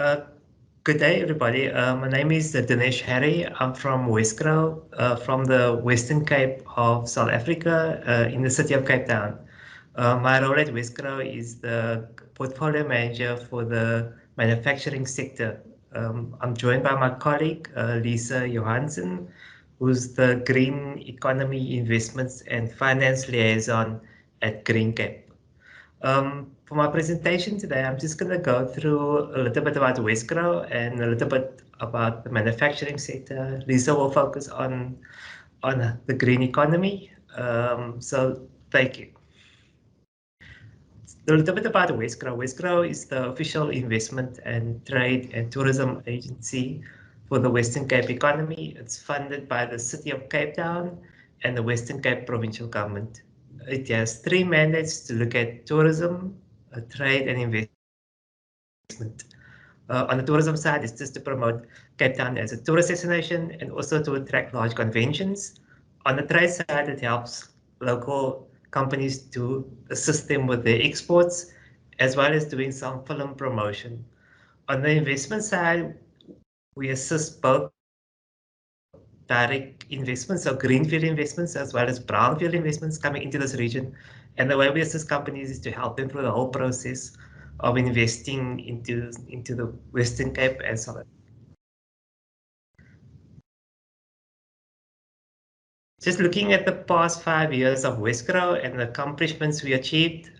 Uh, Good day, everybody. My name is Dinesh Harry. I'm from Wesgro, from the Western Cape of South Africa, in the city of Cape Town. My role at Wesgro is the portfolio manager for the manufacturing sector. I'm joined by my colleague, Lisa Johansson, who's the Green Economy Investments and Finance Liaison at Green Cape. For my presentation today, I'm just going to go through a little bit about Wesgro and a little bit about the manufacturing sector. Lisa will focus on the green economy. So thank you. A little bit about Wesgro. Wesgro is the official investment and trade and tourism agency for the Western Cape economy. It's funded by the City of Cape Town and the Western Cape Provincial Government. It has three mandates to look at tourism, trade and investment. On the tourism side, it's just to promote Cape Town as a tourist destination and also to attract large conventions. On the trade side, it helps local companies to assist them with their exports, as well as doing some film promotion. On the investment side, we assist both direct investments, so greenfield investments, as well as brownfield investments coming into this region. And the way we assist companies is to help them through the whole process of investing into the Western Cape and South Africa. Just looking at the past 5 years of Wesgro and the accomplishments we achieved,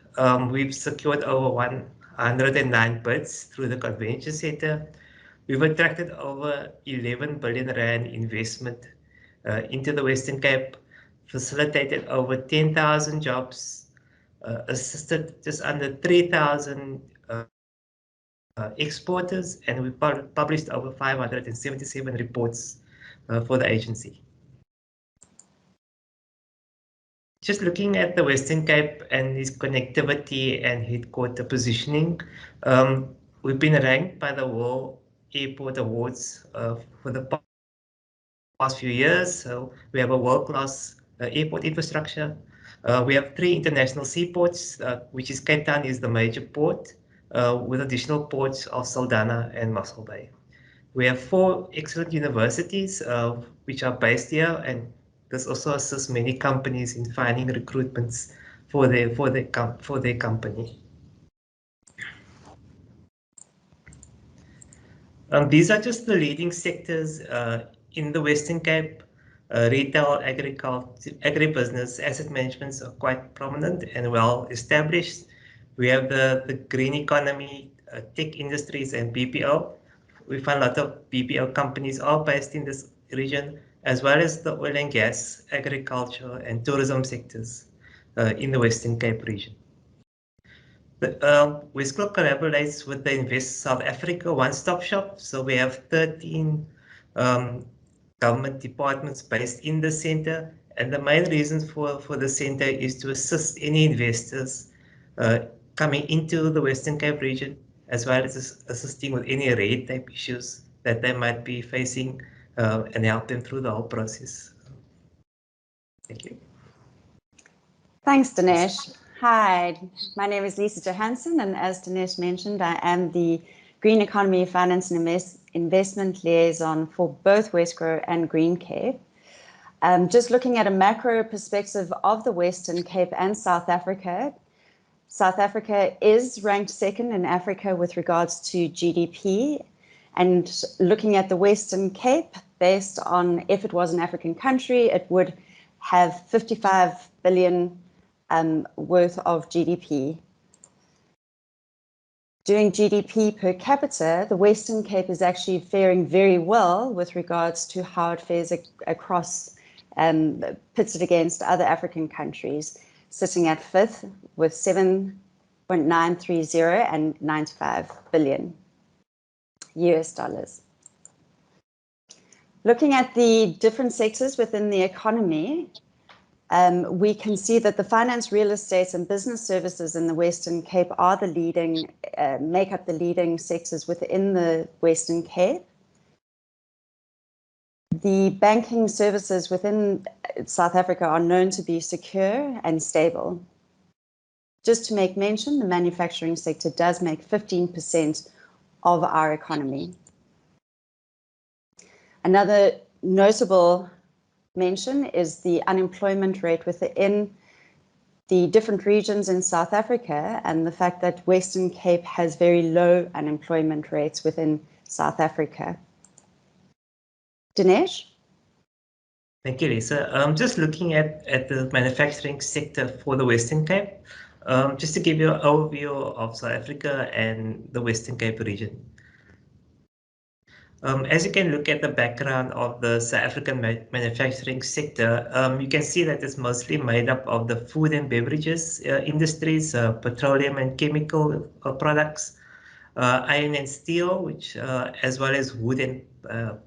we've secured over 109 bids through the convention center. We've attracted over 11 billion rand investment into the Western Cape, facilitated over 10,000 jobs, assisted just under 3,000 exporters, and we published over 577 reports for the agency. Just looking at the Western Cape and its connectivity and headquarter positioning, we've been ranked by the World Airport Awards for the past few years. So we have a world-class airport infrastructure. We have 3 international seaports, which is Cape Town is the major port, with additional ports of Saldanha and Mossel Bay. We have 4 excellent universities, which are based here, and this also assists many companies in finding recruitments for their company. These are just the leading sectors in the Western Cape. Retail, agriculture, agribusiness, asset management are quite prominent and well established. We have the green economy, tech industries, and BPO. We find a lot of BPO companies are based in this region, as well as the oil and gas, agriculture, and tourism sectors in the Western Cape region. Wesgro collaborates with the Invest South Africa one-stop shop. So we have 13 government departments based in the center. And the main reason for the center is to assist any investors coming into the Western Cape region, as well as assisting with any red tape issues that they might be facing and help them through the whole process. Thank you. Thanks, Dinesh. Hi, my name is Lisa Johansson, and as Dinesh mentioned, I am the Green Economy Finance and Investment Liaison for both Wesgro and Green Cape. Just looking at a macro perspective of the Western Cape and South Africa, South Africa is ranked second in Africa with regards to GDP. And looking at the Western Cape, based on if it was an African country, it would have 55 billion worth of GDP. Doing GDP per capita, the Western Cape is actually faring very well with regards to how it fares across, pits it against other African countries, sitting at 5th with 7.930 and 95 billion US dollars. Looking at the different sectors within the economy, we can see that the finance, real estate, and business services in the Western Cape are the leading, make up the leading sectors within the Western Cape. The banking services within South Africa are known to be secure and stable. Just to make mention, the manufacturing sector does make 15% of our economy. Another notable mention is the unemployment rate within the different regions in South Africa, and the fact that Western Cape has very low unemployment rates within South Africa. Dinesh? Thank you, Lisa. Just looking at the manufacturing sector for the Western Cape, just to give you an overview of South Africa and the Western Cape region. As you can look at the background of the South African manufacturing sector, you can see that it's mostly made up of the food and beverages industries, petroleum and chemical products, iron and steel, which as well as wood and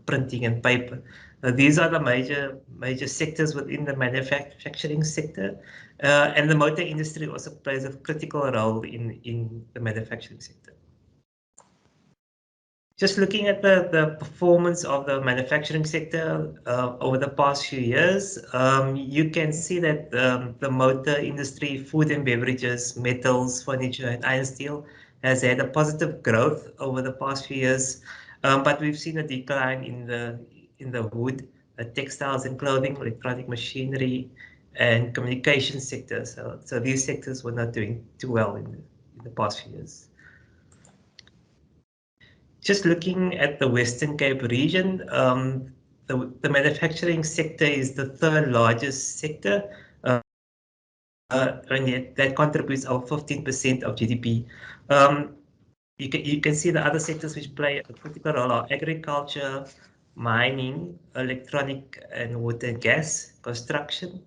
printing and paper. These are the major sectors within the manufacturing sector, and the motor industry also plays a critical role in the manufacturing sector. Just looking at the performance of the manufacturing sector over the past few years, you can see that the motor industry, food and beverages, metals, furniture, and iron steel has had a positive growth over the past few years, but we've seen a decline in the wood, textiles and clothing, electronic machinery, and communication sectors. So these sectors were not doing too well in the past few years. Just looking at the Western Cape region, the manufacturing sector is the third largest sector, and that contributes over 15% of GDP. You can see the other sectors which play a critical role are agriculture, mining, electronic and water and gas, construction,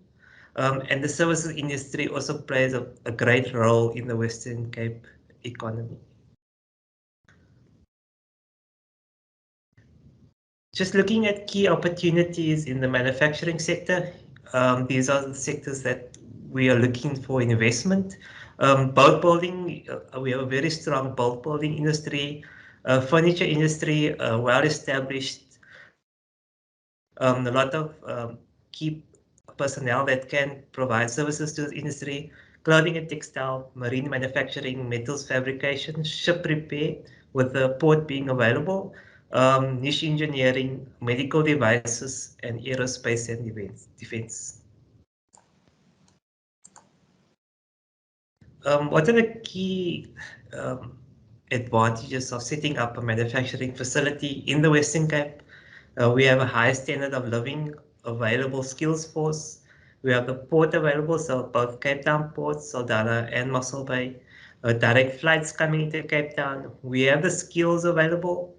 and the services industry also plays a great role in the Western Cape economy. Just looking at key opportunities in the manufacturing sector, these are the sectors that we are looking for investment. Boat building, we have a very strong boat building industry, furniture industry, well established, a lot of key personnel that can provide services to the industry, clothing and textile, marine manufacturing, metals fabrication, ship repair, with the port being available, niche engineering, medical devices, and aerospace and defense. What are the key advantages of setting up a manufacturing facility in the Western Cape? We have a high standard of living, available skills force. We have the port available, so both Cape Town Port, Saldanha and Mossel Bay. Direct flights coming into Cape Town. We have the skills available.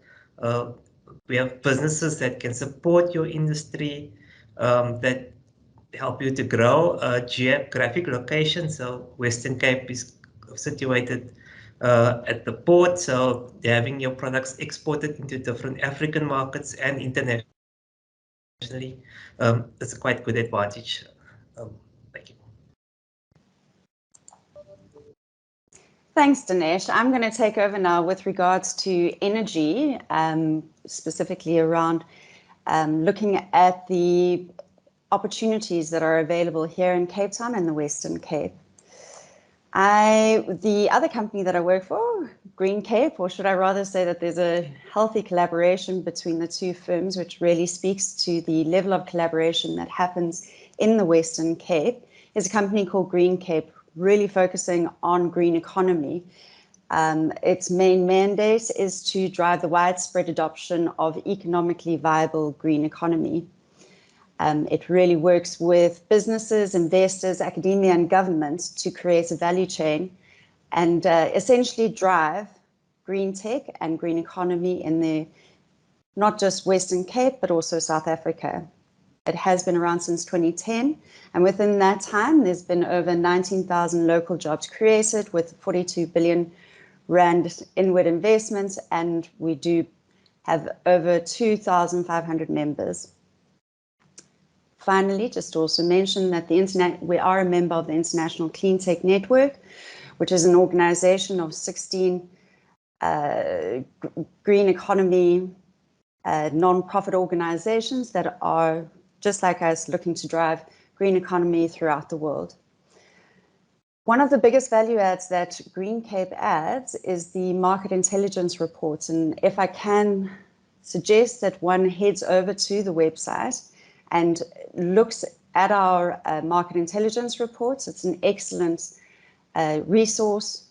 We have businesses that can support your industry, that help you to grow. Geographic location, so Western Cape is situated at the port, so having your products exported into different African markets and internationally, it's a quite good advantage. Thank you. Thanks, Dinesh. I'm going to take over now with regards to energy, specifically around looking at the opportunities that are available here in Cape Town and the Western Cape. The other company that I work for, Green Cape, or should I rather say that there's a healthy collaboration between the two firms, which really speaks to the level of collaboration that happens in the Western Cape, is a company called Green Cape, really focusing on green economy. Its main mandate is to drive the widespread adoption of economically viable green economy. It really works with businesses, investors, academia, and government to create a value chain and essentially drive green tech and green economy in the not just Western Cape, but also South Africa. It has been around since 2010, and within that time, there's been over 19,000 local jobs created with 42 billion Rand inward investments, and we do have over 2,500 members. Finally, just also mention that we are a member of the International Clean Tech Network, which is an organization of 16 green economy non-profit organizations that are, just like us, looking to drive green economy throughout the world. One of the biggest value adds that Green Cape adds is the market intelligence reports. And if I can suggest that one heads over to the website and looks at our market intelligence reports, it's an excellent resource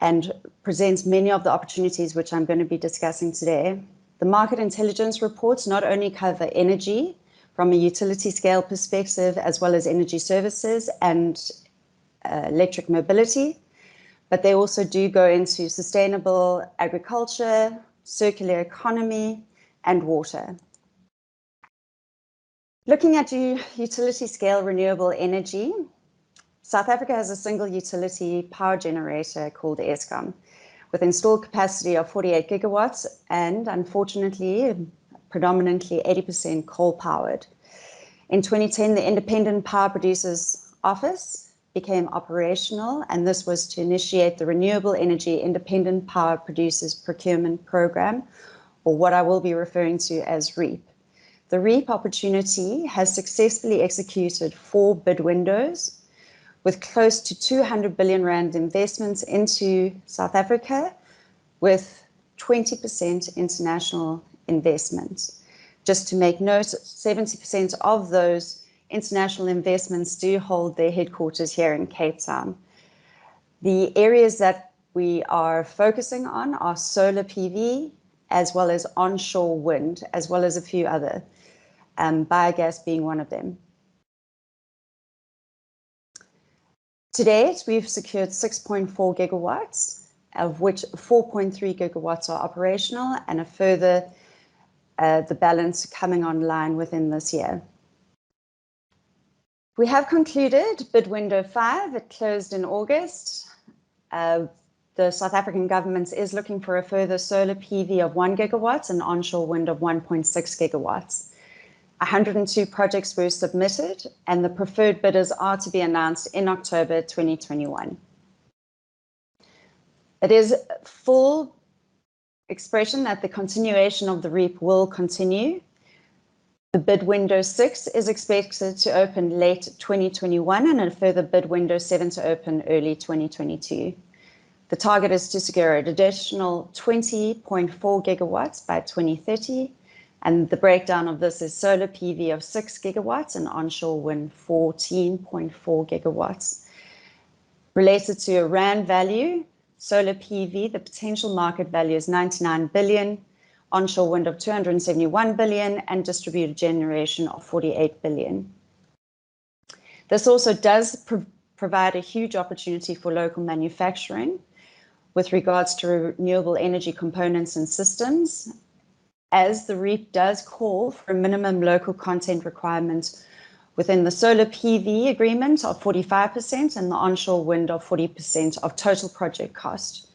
and presents many of the opportunities which I'm going to be discussing today. The market intelligence reports not only cover energy from a utility scale perspective, as well as energy services and electric mobility, but they also do go into sustainable agriculture, circular economy, and water. Looking at utility scale renewable energy, South Africa has a single utility power generator called Eskom, with installed capacity of 48 gigawatts and, unfortunately, predominantly 80% coal powered. In 2010, the Independent Power Producers Office became operational, and this was to initiate the Renewable Energy Independent Power Producers Procurement Program, or what I will be referring to as REAP. The REAP opportunity has successfully executed 4 bid windows with close to 200 billion rand investments into South Africa, with 20% international investment. Just to make note, 70% of those international investments do hold their headquarters here in Cape Town. The areas that we are focusing on are solar PV, as well as onshore wind, as well as a few other, biogas being one of them. To date, we've secured 6.4 gigawatts, of which 4.3 gigawatts are operational, and a further, the balance coming online within this year. We have concluded bid window 5. It closed in August. The South African government is looking for a further solar PV of 1 gigawatt and onshore wind of 1.6 gigawatts. 102 projects were submitted, and the preferred bidders are to be announced in October 2021. It is full expression that the continuation of the REAP will continue. The bid window 6 is expected to open late 2021, and a further bid window 7 to open early 2022. The target is to secure an additional 20.4 gigawatts by 2030, and the breakdown of this is solar PV of 6 gigawatts and onshore wind 14.4 gigawatts. Related to a RAND value, solar PV, the potential market value is 99 billion, onshore wind of 271 billion, and distributed generation of 48 billion. This also does provide a huge opportunity for local manufacturing with regards to renewable energy components and systems, as the REAP does call for a minimum local content requirement within the solar PV agreement of 45% and the onshore wind of 40% of total project cost.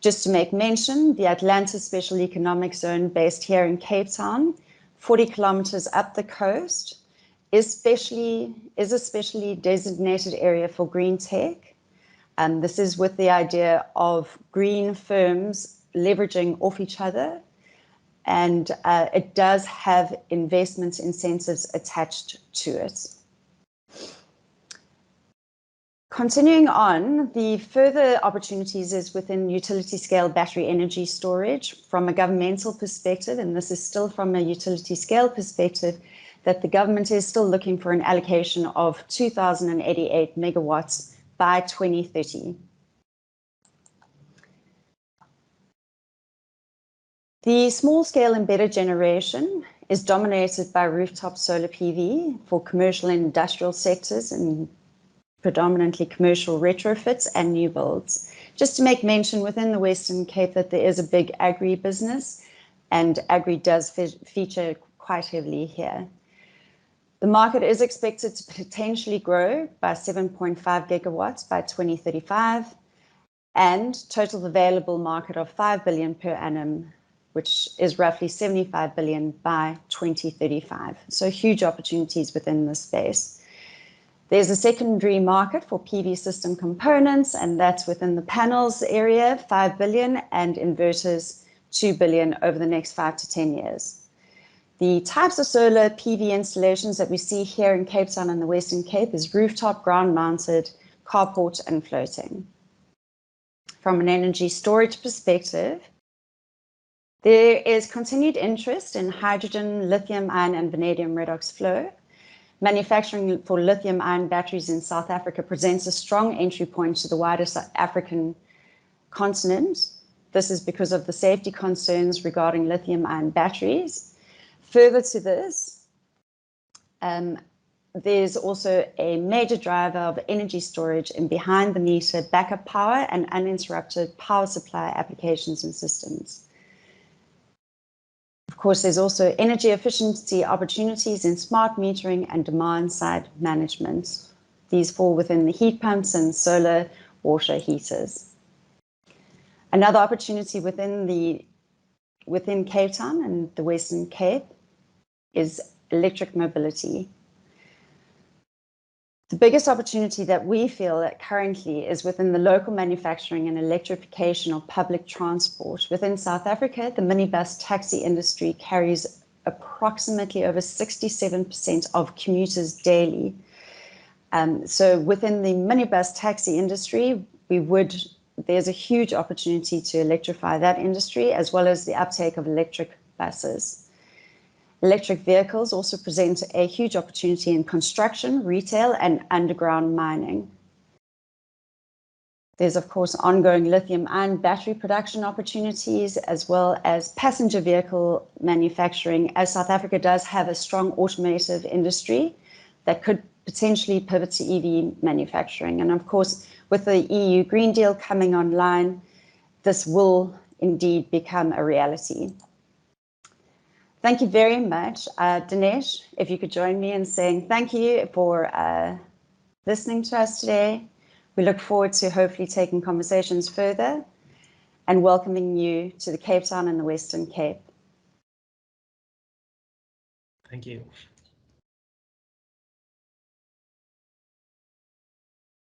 Just to make mention, the Atlanta Special Economic Zone, based here in Cape Town, 40 kilometers up the coast, is a specially designated area for green tech. This is with the idea of green firms leveraging off each other, and it does have investment incentives attached to it. Continuing on, the further opportunities is within utility scale battery energy storage from a governmental perspective, and this is still from a utility scale perspective, that the government is still looking for an allocation of 2,088 megawatts by 2030. The small-scale embedded generation is dominated by rooftop solar PV for commercial and industrial sectors, and predominantly commercial retrofits and new builds. Just to make mention within the Western Cape that there is a big agri-business, and agri does feature quite heavily here. The market is expected to potentially grow by 7.5 gigawatts by 2035, and total available market of 5 billion per annum, which is roughly 75 billion by 2035. So huge opportunities within this space. There's a secondary market for PV system components, and that's within the panels area, 5 billion, and inverters, 2 billion over the next 5 to 10 years. The types of solar PV installations that we see here in Cape Town and the Western Cape is rooftop, ground-mounted, carport, and floating. From an energy storage perspective, there is continued interest in hydrogen, lithium-ion, and vanadium redox flow. Manufacturing for lithium-ion batteries in South Africa presents a strong entry point to the wider South African continent. This is because of the safety concerns regarding lithium-ion batteries. Further to this, there's also a major driver of energy storage in behind-the-meter backup power and uninterrupted power supply applications and systems. Of course, there's also energy efficiency opportunities in smart metering and demand-side management. These fall within the heat pumps and solar water heaters. Another opportunity within Cape Town and the Western Cape is electric mobility. The biggest opportunity that we feel that currently is within the local manufacturing and electrification of public transport. Within South Africa, the minibus taxi industry carries approximately over 67% of commuters daily. So within the minibus taxi industry, there's a huge opportunity to electrify that industry, as well as the uptake of electric buses. Electric vehicles also present a huge opportunity in construction, retail, and underground mining. There's, of course, ongoing lithium-ion battery production opportunities, as well as passenger vehicle manufacturing, as South Africa does have a strong automotive industry that could potentially pivot to EV manufacturing. And of course, with the EU Green Deal coming online, this will indeed become a reality. Thank you very much. Dinesh, if you could join me in saying thank you for listening to us today. We look forward to hopefully taking conversations further and welcoming you to the Cape Town and the Western Cape. Thank you.